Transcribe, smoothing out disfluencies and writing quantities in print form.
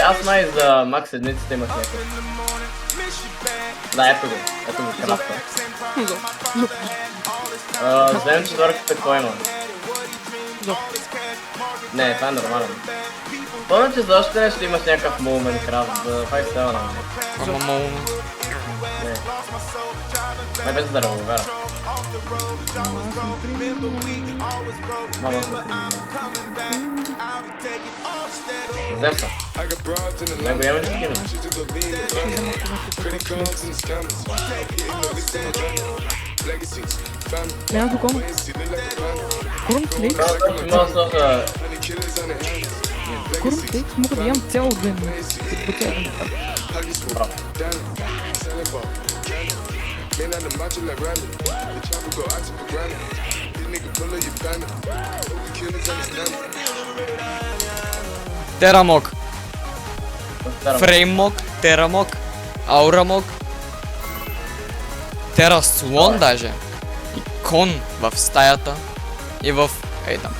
Аз май за макс единиците имах някакъв. Да, ето го, крафта. Вземем четвърката, кой има? Не, това е нормално. Помня, че за още нещо имаш някакъв мул Minecraft, за 5 става на мен. Ама мол. Не. Май без да револвера. Мама съм взем са. Него имаме ли скина? Няма доколно. Корнфликс? Корнфликс? Мога да ям цяло ден. Браво. Терамок. Фрейммок, Терамок, Аурамок, Тераслон даже. И кон в стаята. И в... Ей там.